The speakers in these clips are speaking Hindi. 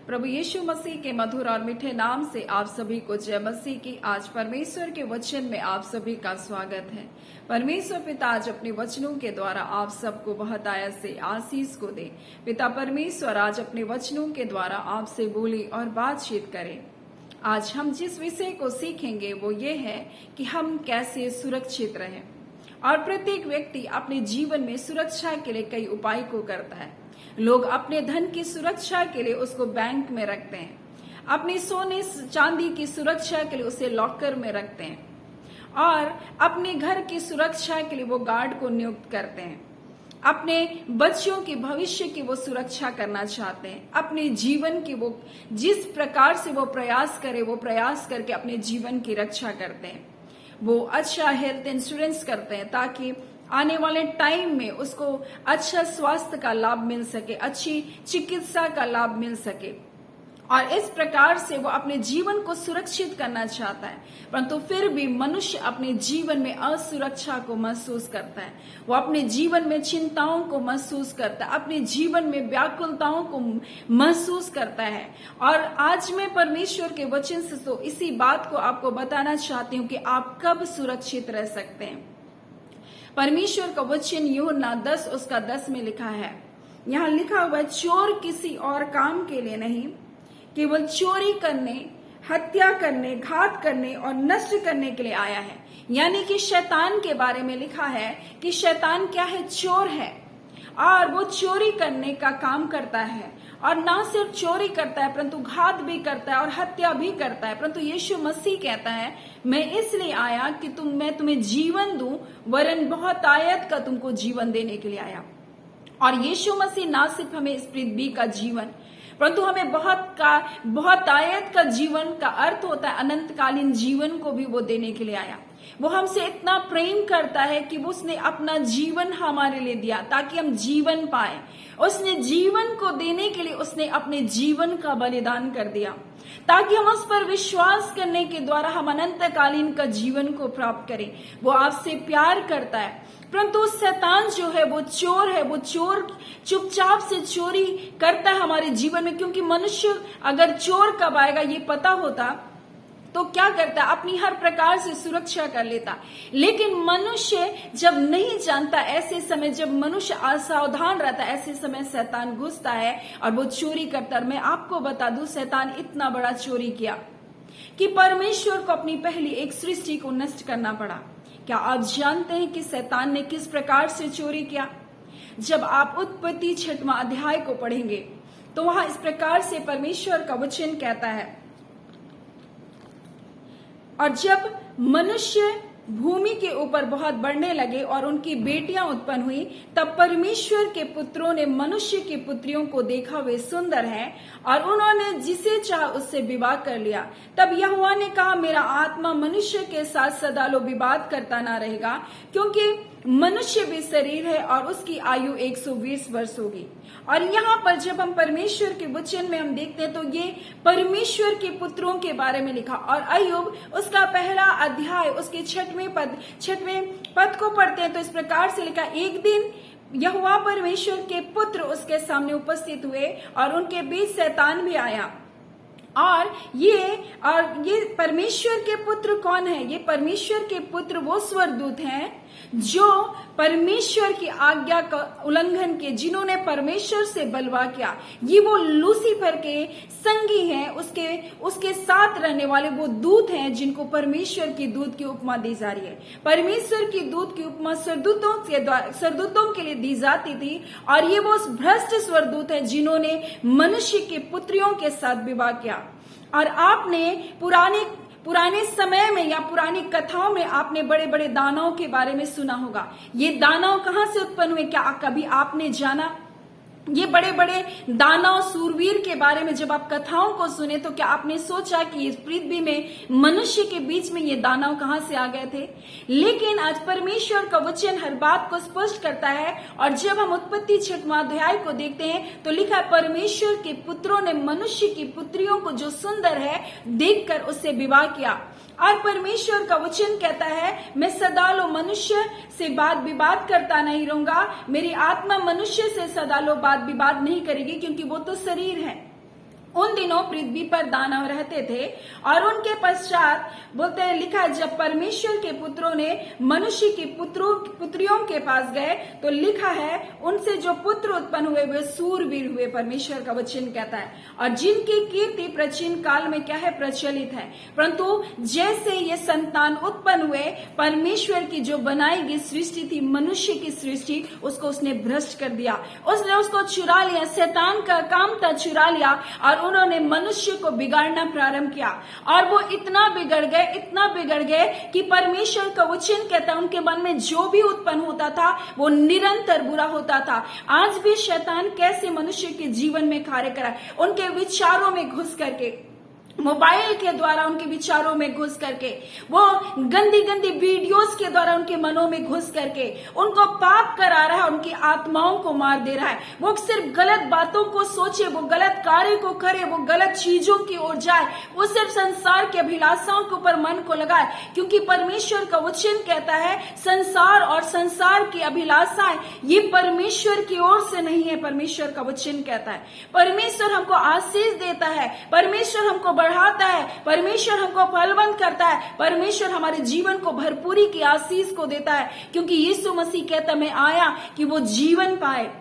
प्रभु यीशु मसीह के मधुर और मीठे नाम से आप सभी को जय मसीह की। आज परमेश्वर के वचन में आप सभी का स्वागत है। परमेश्वर पिता आज अपने वचनों के द्वारा आप सबको बहुत आयत से आशीष को दे। पिता परमेश्वर आज अपने वचनों के द्वारा आपसे बोली और बातचीत करें। आज हम जिस विषय को सीखेंगे वो ये है कि हम कैसे सुरक्षित रहें। और प्रत्येक व्यक्ति अपने जीवन में सुरक्षा के लिए कई उपाय को करता है। लोग अपने धन की सुरक्षा के लिए उसको बैंक में रखते हैं, अपने सोने चांदी की सुरक्षा के लिए उसे लॉकर में रखते हैं, और अपने घर की सुरक्षा के लिए वो गार्ड को नियुक्त करते हैं। अपने बच्चों की भविष्य की वो सुरक्षा करना चाहते हैं। अपने जीवन की वो जिस प्रकार से वो प्रयास करे, वो प्रयास करके अपने जीवन की रक्षा करते हैं। वो अच्छा हेल्थ इंश्योरेंस करते हैं ताकि आने वाले टाइम में उसको अच्छा स्वास्थ्य का लाभ मिल सके, अच्छी चिकित्सा का लाभ मिल सके, और इस प्रकार से वो अपने जीवन को सुरक्षित करना चाहता है। परंतु फिर भी मनुष्य अपने जीवन में असुरक्षा को महसूस करता है। वो अपने जीवन में चिंताओं को महसूस करता है, अपने जीवन में व्याकुलताओं को महसूस करता है। और आज मैं परमेश्वर के वचन से तो इसी बात को आपको बताना चाहती हूँ कि आप कब सुरक्षित रह सकते हैं। परमेश्वर का वचन यूहन्ना 10 उसका 10 में लिखा है। यहाँ लिखा हुआ है, चोर किसी और काम के लिए नहीं, केवल चोरी करने, हत्या करने, घात करने और नष्ट करने के लिए आया है। यानी कि शैतान के बारे में लिखा है कि शैतान क्या है? चोर है, और वो चोरी करने का काम करता है। और ना सिर्फ चोरी करता है परंतु घात भी करता है और हत्या भी करता है। परंतु यीशु मसीह कहता है, मैं इसलिए आया कि मैं तुम्हें जीवन दूं, वरन बहुत आयत का तुमको जीवन देने के लिए आया। और यीशु मसीह ना सिर्फ हमें इस पृथ्वी का जीवन, परंतु हमें बहुत आयत का जीवन का अर्थ होता है अनंतकालीन जीवन को भी वो देने के लिए आया। वो हमसे इतना प्रेम करता है कि वो उसने अपना जीवन हमारे लिए दिया ताकि हम जीवन पाए। उसने जीवन को देने के लिए उसने अपने जीवन का बलिदान कर दिया ताकि हम उस पर विश्वास करने के द्वारा हम अनंतकालीन का जीवन को प्राप्त करें। वो आपसे प्यार करता है, परंतु शैतान जो है वो चोर है। वो चोर चुपचाप से चोरी करता है हमारे जीवन में, क्योंकि मनुष्य अगर चोर कब आएगा ये पता होता तो क्या करता, अपनी हर प्रकार से सुरक्षा कर लेता। लेकिन मनुष्य जब नहीं जानता, ऐसे समय जब मनुष्य असावधान रहता, ऐसे समय शैतान घुसता है और वो चोरी करता। और मैं आपको बता दूं, शैतान इतना बड़ा चोरी किया कि परमेश्वर को अपनी पहली एक सृष्टि को नष्ट करना पड़ा। क्या आप जानते हैं कि शैतान ने किस प्रकार से चोरी किया? जब आप उत्पत्ति 6वां अध्याय को पढ़ेंगे तो वहां इस प्रकार से परमेश्वर का वचन कहता है, और जब मनुष्य भूमि के ऊपर बहुत बढ़ने लगे और उनकी बेटियां उत्पन्न हुई, तब परमेश्वर के पुत्रों ने मनुष्य की पुत्रियों को देखा, वे सुंदर हैं, और उन्होंने जिसे चाहा उससे विवाह कर लिया। तब यहोवा ने कहा, मेरा आत्मा मनुष्य के साथ सदा लो विवाद करता ना रहेगा, क्योंकि मनुष्य भी शरीर है और उसकी आयु 120 वर्ष होगी। और यहाँ पर जब हम परमेश्वर के वचन में हम देखते हैं तो ये परमेश्वर के पुत्रों के बारे में लिखा। और अय्यूब उसका पहला अध्याय उसके 6वें पद को पढ़ते हैं तो इस प्रकार से लिखा, एक दिन यहोवा परमेश्वर के पुत्र उसके सामने उपस्थित हुए और उनके बीच शैतान भी आया। और ये परमेश्वर के पुत्र कौन है? ये परमेश्वर के पुत्र वो स्वर्गदूत हैं जो परमेश्वर की आज्ञा का उल्लंघन किए, जिन्होंने परमेश्वर से बलवा किया। ये वो लूसीफर के संगी हैं, उसके साथ रहने वाले वो दूत हैं जिनको परमेश्वर की दूत की उपमा दी जा रही है। परमेश्वर की दूत की उपमा स्वर्गदूतों के लिए दी जाती थी, और ये वो भ्रष्ट स्वर्गदूत हैं जिन्होंने मनुष्य की पुत्रियों के साथ विवाह किया। और आपने पुराने समय में या पुरानी कथाओं में आपने बड़े बड़े दानवों के बारे में सुना होगा। ये दानव कहां से उत्पन्न हुए? क्या कभी आपने जाना? ये बड़े बड़े दानव सूरवीर के बारे में जब आप कथाओं को सुने तो क्या आपने सोचा कि इस पृथ्वी में मनुष्य के बीच में ये दानव कहां से आ गए थे? लेकिन आज परमेश्वर का वचन हर बात को स्पष्ट करता है। और जब हम उत्पत्ति 6वां अध्याय को देखते हैं तो लिखा है, परमेश्वर के पुत्रों ने मनुष्य की पुत्रियों को जो सुंदर है देखकर उससे विवाह किया। और परमेश्वर का वचन कहता है, मैं सदा लो मनुष्य से वाद विवाद करता नहीं रहूंगा। मेरी आत्मा मनुष्य से सदा लो वाद विवाद नहीं करेगी, क्योंकि वो तो शरीर है। उन दिनों पृथ्वी पर दानव रहते थे और उनके पश्चात बोलते हैं, लिखा है, जब परमेश्वर के पुत्रों ने मनुष्य की पुत्रियों के पास गए तो लिखा है उनसे जो पुत्र उत्पन्न हुए वे सूरवीर हुए, परमेश्वर का वचन कहता है, और जिनकी कीर्ति प्राचीन काल में क्या है, प्रचलित है। परंतु जैसे ये संतान उत्पन्न हुए, परमेश्वर की जो बनाई गई सृष्टि थी, मनुष्य की सृष्टि, उसको उसने भ्रष्ट कर दिया, उसने उसको चुरा लिया। शैतान का काम था चुरा लिया और उन्होंने मनुष्य को बिगाड़ना प्रारंभ किया और वो इतना बिगड़ गए कि परमेश्वर का वचन कहता है उनके मन में जो भी उत्पन्न होता था वो निरंतर बुरा होता था। आज भी शैतान कैसे मनुष्य के जीवन में कार्य कराए, उनके विचारों में घुस करके, मोबाइल के द्वारा उनके विचारों में घुस करके, वो गंदी वीडियोस के द्वारा उनके मनों में घुस करके उनको पाप करा रहा है, उनकी आत्माओं को मार दे रहा है। वो सिर्फ गलत बातों को सोचे, वो गलत कार्य को करे, वो गलत चीजों की ओर जाए, वो सिर्फ संसार के अभिलाषाओं के ऊपर मन को लगाए, क्योंकि परमेश्वर का वचन कहता है संसार और संसार की अभिलाषाएं ये परमेश्वर की ओर से नहीं है। परमेश्वर का वचन कहता है परमेश्वर हमको आशीष देता है, परमेश्वर हमको बढ़ाता है, परमेश्वर हमको फलवंत करता है, परमेश्वर हमारे जीवन को भरपूरी की आशीष को देता है, क्योंकि यीशु मसीह कहता मैं आया कि वो जीवन पाए।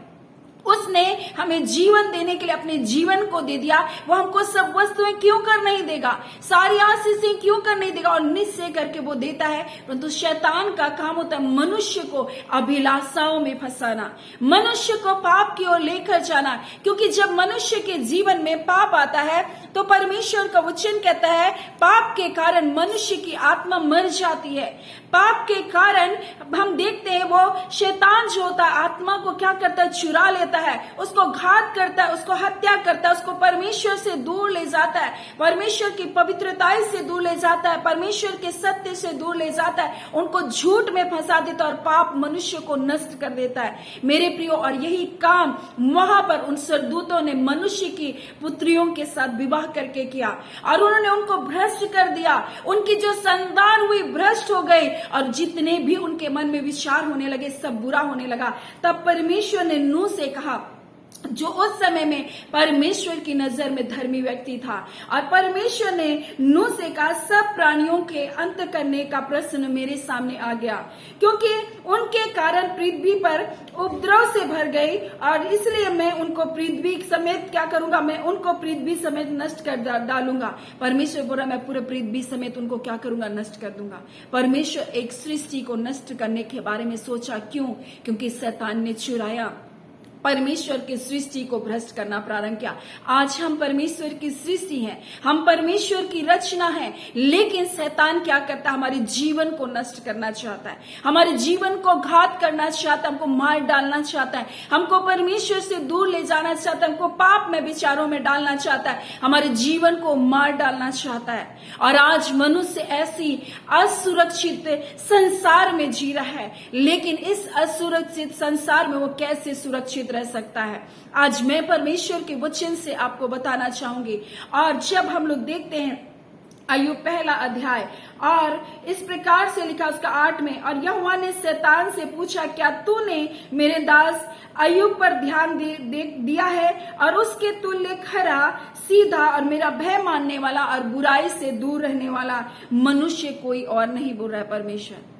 उसने हमें जीवन देने के लिए अपने जीवन को दे दिया। वो हमको सब वस्तुएं क्यों कर नहीं देगा, सारी आशीषें क्यों कर नहीं देगा, और निश्चय करके वो देता है। परंतु शैतान का काम होता है मनुष्य को अभिलाषाओं में फंसाना, मनुष्य को पाप की ओर लेकर जाना, क्योंकि जब मनुष्य के जीवन में पाप आता है तो परमेश्वर का वचन कहता है पाप के कारण मनुष्य की आत्मा मर जाती है। पाप के कारण हम देखते हैं वो शैतान जो होता है आत्मा को क्या करता है, चुरा लेता है, उसको घात करता है, उसको हत्या करता है, उसको परमेश्वर से दूर ले जाता है, परमेश्वर की पवित्रताई से दूर ले जाता है, परमेश्वर के सत्य से दूर ले जाता है, उनको झूठ में फंसा देता है और पाप मनुष्य को नष्ट कर देता है मेरे प्रियो। और यही काम वहां पर उन स्वर्गदूतों ने मनुष्य की पुत्रियों के साथ विवाह करके किया और उन्होंने उनको भ्रष्ट कर दिया। उनकी जो संतान हुई भ्रष्ट हो गई और जितने भी उनके मन में विचार होने लगे सब बुरा होने लगा। तब परमेश्वर ने नूह से कहा, जो उस समय में परमेश्वर की नजर में धर्मी व्यक्ति था, और परमेश्वर ने नूह से कहा सब प्राणियों के अंत करने का प्रश्न मेरे सामने आ गया, क्योंकि उनके कारण पृथ्वी पर उपद्रव से भर गई, और इसलिए मैं उनको पृथ्वी समेत क्या करूंगा, मैं उनको पृथ्वी समेत नष्ट कर डालूंगा। परमेश्वर बोला मैं पूरे पृथ्वी समेत उनको क्या करूंगा, नष्ट कर दूंगा। परमेश्वर एक सृष्टि को नष्ट करने के बारे में सोचा, क्यों? क्योंकि शैतान ने चुराया, परमेश्वर की सृष्टि को भ्रष्ट करना प्रारंभ किया। आज हम परमेश्वर की सृष्टि हैं, हम परमेश्वर की रचना हैं, लेकिन शैतान क्या करता है, हमारे जीवन को नष्ट करना चाहता है, हमारे जीवन को घात करना चाहता है, हमको मार डालना चाहता है, हमको परमेश्वर से दूर ले जाना चाहता है, हमको पाप में विचारों में डालना चाहता है, हमारे जीवन को मार डालना चाहता है। और आज मनुष्य ऐसी असुरक्षित संसार में जी रहा है, लेकिन इस असुरक्षित संसार में वो कैसे सुरक्षित रह सकता है? आज मैं परमेश्वर के वचन से आपको बताना चाहूंगी। और जब हम लोग देखते हैं अय्यूब पहला अध्याय, और इस प्रकार से लिखा उसका 8 में, और यहोवा ने शैतान से पूछा, क्या तूने मेरे दास अय्यूब पर ध्यान दिया है, और उसके तुल्य खरा, सीधा और मेरा भय मानने वाला और बुराई से दूर रहने वाला मनुष्य कोई और नहीं? बोल रहा है परमेश्वर।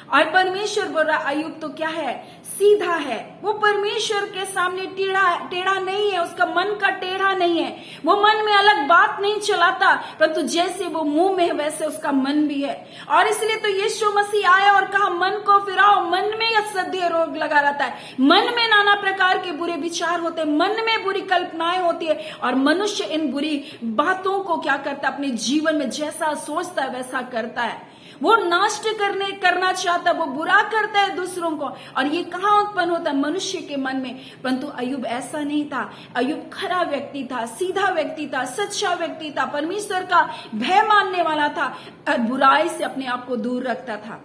और परमेश्वर बोल रहा अय्यूब तो क्या है, सीधा है, वो परमेश्वर के सामने टेढ़ा नहीं है, उसका मन का टेढ़ा नहीं है, वो मन में अलग बात नहीं चलाता, परंतु जैसे वो मुंह में है वैसे उसका मन भी है। और इसलिए तो यीशु मसीह आया और कहा मन को फिराओ, मन में असह्य रोग लगा रहता है, मन में नाना प्रकार के बुरे विचार होते हैं, मन में बुरी कल्पनाएं होती है, और मनुष्य इन बुरी बातों को क्या करता है, अपने जीवन में जैसा सोचता है वैसा करता है, वो नष्ट करना चाहता है, वो बुरा करता है दूसरों को। और ये कहाँ उत्पन्न होता है? मनुष्य के मन में। परंतु अय्यूब ऐसा नहीं था, अय्यूब खरा व्यक्ति था, सीधा व्यक्ति था, सच्चा व्यक्ति था, परमेश्वर का भय मानने वाला था, और बुराई से अपने आप को दूर रखता था,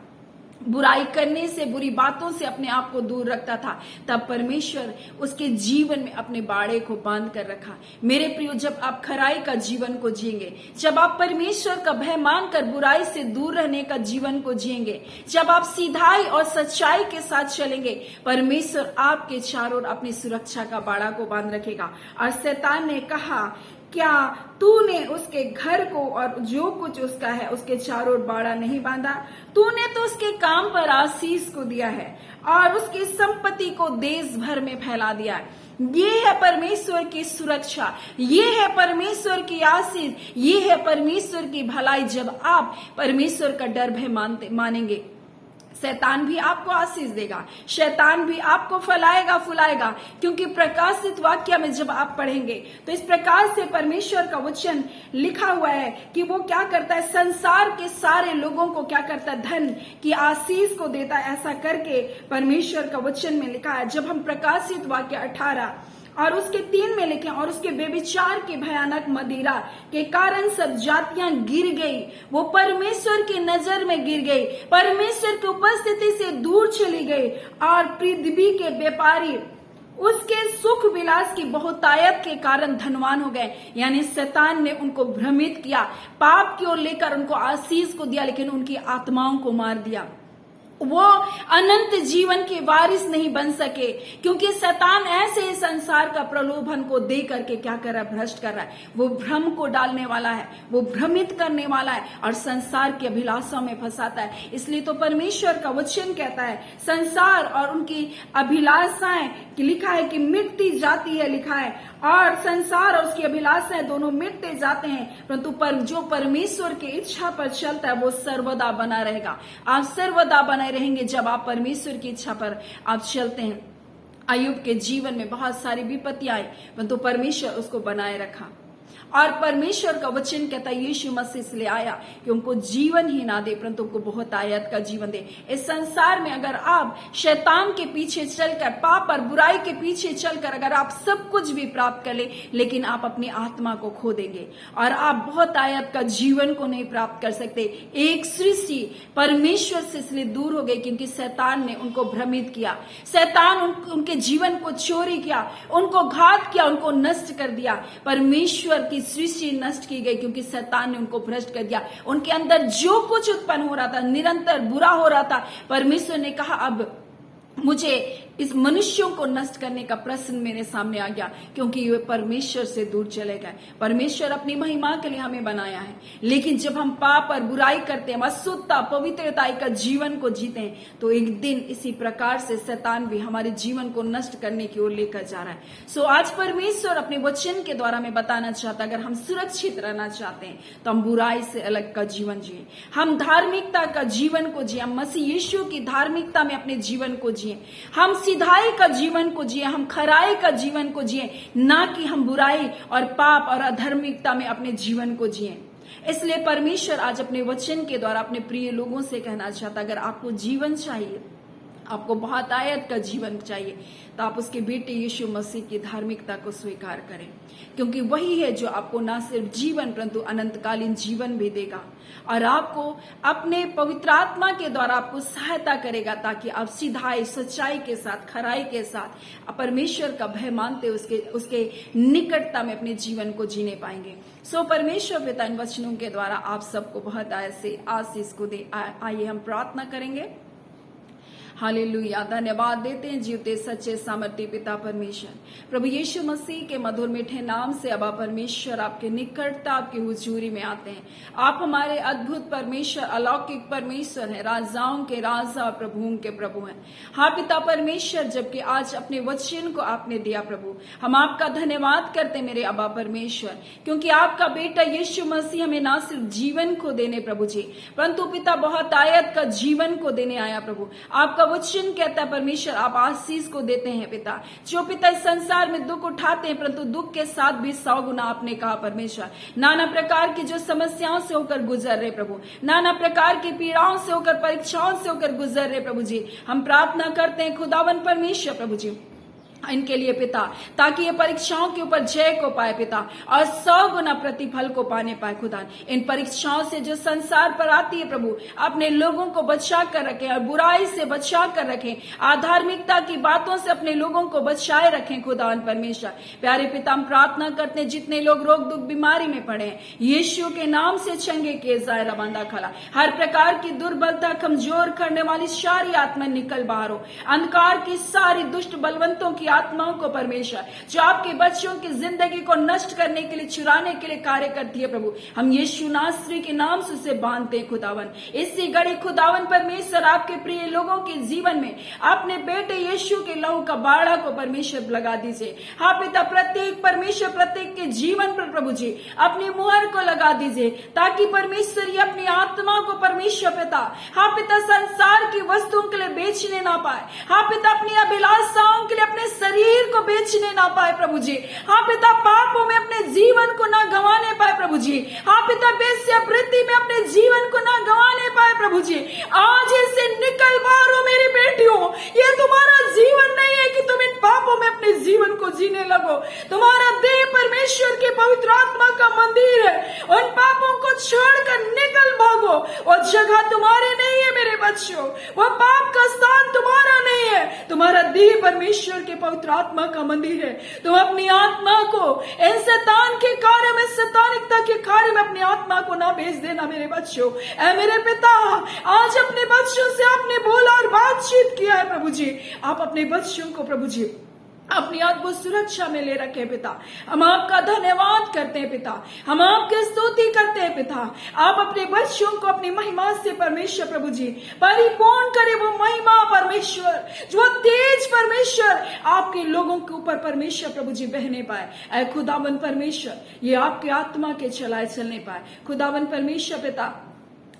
बुराई करने से, बुरी बातों से अपने आप को दूर रखता था। तब परमेश्वर उसके जीवन में अपने बाड़े को बांध कर रखा। मेरे प्रियो, जब आप खराई का जीवन को जिएंगे, जब आप परमेश्वर का भय मानकर बुराई से दूर रहने का जीवन को जिएंगे, जब आप सीधाई और सच्चाई के साथ चलेंगे, परमेश्वर आपके चारों ओर अपनी सुरक्षा का बाड़ा को बांध रखेगा। और शैतान ने कहा क्या तूने उसके घर को और जो कुछ उसका है उसके चारों ओर बाड़ा नहीं बांधा? तूने तो उसके काम पर आशीष को दिया है और उसकी संपत्ति को देश भर में फैला दिया है। ये है परमेश्वर की सुरक्षा, ये है परमेश्वर की आशीष, ये है परमेश्वर की भलाई। जब आप परमेश्वर का डर भय मानेंगे, शैतान भी आपको आशीष देगा, शैतान भी आपको फुलाएगा, क्योंकि प्रकाशित वाक्य में जब आप पढ़ेंगे तो इस प्रकार से परमेश्वर का वचन लिखा हुआ है कि वो क्या करता है, संसार के सारे लोगों को क्या करता है, धन की आशीष को देता है। ऐसा करके परमेश्वर का वचन में लिखा है। जब हम प्रकाशित वाक्य 18 और उसके 3 में लिखे, और उसके व्यभिचार के भयानक मदिरा के कारण सब जातियां गिर गई, वो परमेश्वर की नजर में गिर गई, परमेश्वर की उपस्थिति से दूर चली गई, और पृथ्वी के व्यापारी उसके सुख विलास की बहुतायत के कारण धनवान हो गए। यानी शैतान ने उनको भ्रमित किया, पाप की ओर लेकर उनको आशीष को दिया, लेकिन उनकी आत्माओं को मार दिया। वो अनंत जीवन के वारिस नहीं बन सके, क्योंकि शैतान ऐसे ही संसार का प्रलोभन को दे करके क्या कर रहा है, भ्रष्ट कर रहा है। वो भ्रम को डालने वाला है, वो भ्रमित करने वाला है और संसार की अभिलाषा में फंसाता है। इसलिए तो परमेश्वर का वचन कहता है, संसार और उनकी अभिलाषाएं लिखा है कि मिटती जाती है, लिखा है, और संसार और उसकी अभिलाषाएं दोनों मिटते जाते हैं, परंतु जो परमेश्वर की इच्छा पर चलता है वो सर्वदा बना रहेगा। आप सर्वदा बने रहेंगे जब आप परमेश्वर की इच्छा पर आप चलते हैं। अय्यूब के जीवन में बहुत सारी विपत्तियां आई, परंतु परमेश्वर उसको बनाए रखा। और परमेश्वर का वचन कहता है यीशु मसीह इसलिए आया कि उनको जीवन ही ना दे, परंतु उनको बहुत आयत का जीवन दे। इस संसार में अगर आप शैतान के पीछे चलकर, पाप और बुराई के पीछे चलकर अगर आप सब कुछ भी प्राप्त कर ले, लेकिन आप अपनी आत्मा को खो देंगे और आप बहुत आयत का जीवन को नहीं प्राप्त कर सकते। एक सृष्टि परमेश्वर से इसलिए दूर हो गई क्योंकि शैतान ने उनको भ्रमित किया, शैतान उनके जीवन को चोरी किया, उनको घात किया, उनको नष्ट कर दिया। परमेश्वर की सृष्टि नष्ट की गई क्योंकि शैतान ने उनको भ्रष्ट कर दिया। उनके अंदर जो कुछ उत्पन्न हो रहा था, निरंतर बुरा हो रहा था, परमेश्वर ने कहा अब मुझे इस मनुष्यों को नष्ट करने का प्रश्न मेरे सामने आ गया, क्योंकि ये परमेश्वर से दूर चले गए। परमेश्वर अपनी महिमा के लिए हमें बनाया है, लेकिन जब हम पाप और बुराई करते हैं, अशुद्धता पवित्रता का जीवन को जीते हैं, तो एक दिन इसी प्रकार से शैतान भी हमारे जीवन को नष्ट करने की ओर लेकर जा रहा है। सो आज परमेश्वर अपने वचन के द्वारा हमें बताना चाहता है, अगर हम सुरक्षित रहना चाहते हैं तो हम बुराई से अलग का जीवन जिए, हम धार्मिकता का जीवन को जिए, हम मसीह यीशु की धार्मिकता में अपने जीवन को जिए, हम सिधाई का जीवन को जिए, हम खराई का जीवन को जिए, ना कि हम बुराई और पाप और अधर्मिकता में अपने जीवन को जिए। इसलिए परमेश्वर आज अपने वचन के द्वारा अपने प्रिय लोगों से कहना चाहता, अगर आपको जीवन चाहिए, आपको बहुत आयत का जीवन चाहिए, तो आप उसके बेटे यीशु मसीह की धार्मिकता को स्वीकार करें, क्योंकि वही है जो आपको ना सिर्फ जीवन परंतु अनंतकालीन जीवन भी देगा और आपको अपने पवित्र आत्मा के द्वारा आपको सहायता करेगा, ताकि आप सिधाई सच्चाई के साथ, खराई के साथ परमेश्वर का भय मानते उसके निकटता में अपने जीवन को जीने पाएंगे। सो परमेश्वर पिता इन वचनों के द्वारा आप सबको बहुत ऐसे आशीष को दे। आइए हम प्रार्थना करेंगे। हालेलुया, धन्यवाद देते हैं जीवते सच्चे सामर्थ्य पिता परमेश्वर, प्रभु यीशु मसीह के मधुर मीठे नाम से अबा परमेश्वर आपके निकटता, आपकी हुजूरी में आते हैं। आप हमारे अद्भुत परमेश्वर, अलौकिक परमेश्वर है, राजाओं के राजा, प्रभुओं के प्रभु हैं। हाँ पिता परमेश्वर, जबकि आज अपने वचन को आपने दिया प्रभु, हम आपका धन्यवाद करते मेरे अबा परमेश्वर, क्योंकि आपका बेटा यीशु मसीह हमें ना सिर्फ जीवन को देने प्रभु जी, परंतु पिता बहुत आयत का जीवन को देने आया प्रभु। आपका वचन कहता है परमेश्वर आप आशीष को देते हैं पिता, जो पिता इस संसार में दुख उठाते हैं, परंतु दुख के साथ भी 100 गुना आपने कहा परमेश्वर। नाना प्रकार की जो समस्याओं से होकर गुजर रहे प्रभु, नाना प्रकार की पीड़ाओं से होकर, परीक्षाओं से होकर गुजर रहे प्रभु जी, हम प्रार्थना करते हैं खुदावन परमेश्वर प्रभु जी इनके लिए पिता, ताकि ये परीक्षाओं के ऊपर जय को पाए पिता और 100 गुना प्रतिफल को पाने पाए खुदा। इन परीक्षाओं से जो संसार पर आती है प्रभु, अपने लोगों को बचा कर रखें और बुराई से बचा कर रखें, आधार्मिकता की बातों से अपने लोगों को बचाए रखें खुदा परमेश्वर। प्यारे पिता, हम प्रार्थना करते हैं जितने लोग रोग दुख बीमारी में पड़े हैं, यीशु के नाम से चंगे किए जाए रवांदा खला, हर प्रकार की दुर्बलता कमजोर करने वाली सारी आत्मा निकल बाहर हो, अंधकार की सारी दुष्ट बलवंतों की आत्माओं को परमेश्वर, जो आपके बच्चों की जिंदगी को नष्ट करने के लिए, चुराने के लिए कार्य करती है प्रभु, हम यीशु नासरी के नाम से उसे बांधते हैं खुदावन। इसी घड़ी खुदावन परमेश्वर आपके प्रिय लोगों के जीवन में अपने बेटे यीशु के लहू का बाड़ा को परमेश्वर लगा दीजिए। हाँ पिता, प्रत्येक परमेश्वर प्रत्येक के जीवन पर प्रभु जी अपनी मुहर को लगा दीजिए, ताकि परमेश्वर ये अपनी आत्मा को परमेश्वर पिता, हाँ पिता, संसार की वस्तुओं के लिए बेचने ना पाए। हाँ पिता, अपनी अभिलाषाओं के लिए अपने शरीर को बेचने ना पाए प्रभु जी। हाँ पिता, पापों में अपने जीवन को ना गंवाने पाए प्रभु जी। हाँ पिता, वेश्यावृत्ति में अपने जीवन को ना गंवाने पाए प्रभु जी। आज इससे निकल मारो मेरी बेटियों, ये तुम्हारा जीवन नहीं है कि तुम इन पापों में अपने जीवन को जीने लगो। तुम्हारा देह परमेश्वर के पवित्र आत्मा का मंदिर है। उन पापों को छोड़कर निकल भागो। वो जगह तुम्हारी नहीं है मेरे बच्चों, वो पाप का स्थान तुम्हारा नहीं है। तुम्हारा देह परमेश्वर के पवित्र आत्मा का मंदिर है। तुम अपनी आत्मा को इन शैतान के कार्य में, शैतानिकता के कार्य में अपनी आत्मा को ना भेज देना मेरे बच्चों। ऐ मेरे पिता, आज अपने बच्चों से आपने बोला और बातचीत किया है प्रभु जी। आप अपने बच्चों को प्रभु जी अपनी अद्भुत सुरक्षा में ले रखे पिता। हम आपका धन्यवाद करते हैं पिता, हम आपकी स्तुति करते हैं पिता। आप अपने बच्चों को अपनी महिमा से परमेश्वर प्रभु जी परिपूर्ण करे। वो महिमा परमेश्वर, जो तेज परमेश्वर आपके लोगों के ऊपर परमेश्वर प्रभु जी बहने पाए। ऐ खुदावन परमेश्वर, ये आपके आत्मा के चलाए चलने पाए। खुदावन परमेश्वर पिता,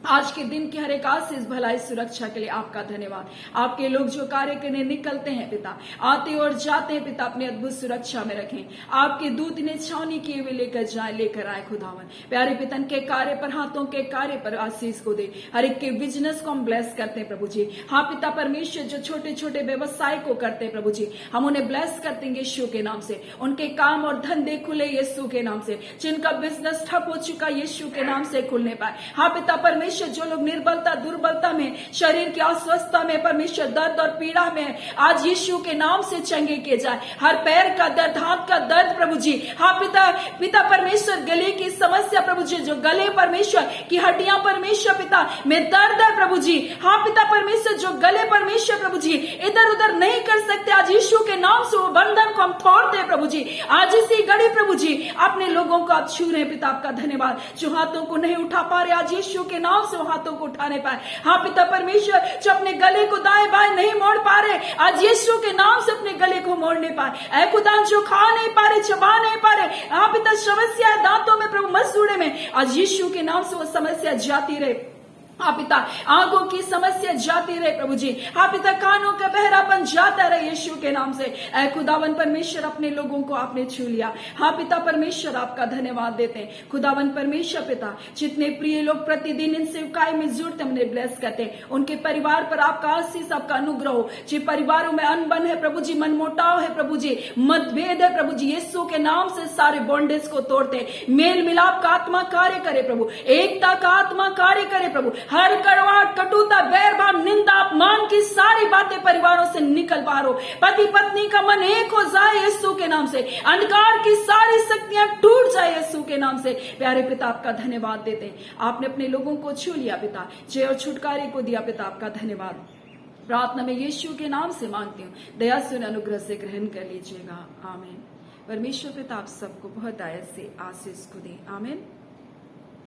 आज के दिन की हर एक आशीष, भलाई, सुरक्षा के लिए आपका धन्यवाद। आपके लोग जो कार्य करने निकलते हैं पिता, आते और जाते हैं पिता, अपने अद्भुत सुरक्षा में रखें। आपके दूत इन्हें छावनी किए हुए लेकर जाए, लेकर आए खुदावन। प्यारे पितन के कार्य पर, हाथों के कार्य पर आशीष को दे। हर एक के बिजनेस को हम ब्लेस करते हैं प्रभु जी। हाँ पिता परमेश्वर, जो छोटे छोटे व्यवसाय को करते हैं प्रभु जी, हम उन्हें ब्लेस करते हैं यीशु के नाम से। उनके काम और धंधे खुले यीशु के नाम से। जिनका बिजनेस ठप हो चुका, यीशु के नाम से खुलने पाए। हाँ पिता परमेश्वर, जो लोग निर्बलता, दुर्बलता में, शरीर की अस्वस्थता में परमेश्वर, दर्द और पीड़ा में, आज यीशु के नाम से चंगे किए जाए। हर पैर का दर्द, हाथ का दर्द प्रभु जी, हाँ पिता परमेश्वर, गले की समस्या प्रभु जी, जो गले परमेश्वर की हड्डियां परमेश्वर पिता में दर्द है प्रभु जी, हाँ पिता परमेश्वर, जो गले परमेश्वर प्रभु जी इधर उधर नहीं कर सकते, आज यीशु के नाम से वो बंधन को हम तोड़ते हैं प्रभु जी। आज इसी घड़ी प्रभु जी अपने लोगों को आप छू रहे हैं पिता, आपका धन्यवाद। जो हाथों को नहीं उठा पा रहे, आज यीशु के नाम से वो हाथों को उठाने पाए। हाँ पिता परमेश्वर, जो अपने गले को दाएं बाएं नहीं मोड़ पा रहे, आज यीशु के नाम से अपने गले को मोड़ने पाए। ऐ खुदा, जो खा नहीं पा रहे, चबा नहीं पा रहे, हाँ पिता समस्या दांतों में प्रभु, मसूड़े में, आज यीशु के नाम से वो समस्या जाती रहे। हाँ पिता, आंखों की समस्या जाती रहे प्रभु जी। हाँ पिता, कानों का बहरापन जाता रहे यीशु के नाम से। ऐ खुदावन परमेश्वर, अपने लोगों को आपने छू लिया। हाँ पिता परमेश्वर, आपका धन्यवाद देते हैं। खुदावन परमेश्वर पिता, जितने प्रिय लोग प्रतिदिन इन सेवकाई में जुड़ते, हमने ब्लेस करते हैं, उनके परिवार पर आपका आशीष, आपका अनुग्रह हो। जो परिवारों में अनबन है प्रभु जी, मनमुटाव है प्रभु जी, मतभेद है प्रभु जी, यीशु के नाम से सारे बॉन्डेज को तोड़ते। मेल मिलाप का आत्मा कार्य करे प्रभु, एकता का आत्मा कार्य करे प्रभु। हर कड़वाहट, कटुता, बैरभाव, निंदा, अपमान की सारी बातें परिवारों से निकल बाहर हो। पति पत्नी का मन एक हो जाए यीशु के नाम से। अंधकार की सारी शक्तियां टूट जाए यीशु के नाम से। प्यारे पिता, आपका धन्यवाद देते हैं। आपने अपने लोगों को छू लिया पिता, जय और छुटकारे को दिया पिता, आपका धन्यवाद। प्रार्थना में यीशु के नाम से मांगती हूँ, दया से अनुग्रह से ग्रहण कर लीजिएगा। आमीन। परमेश्वर पिता आप सबको बहुत दया से आशीष को दे। आमीन।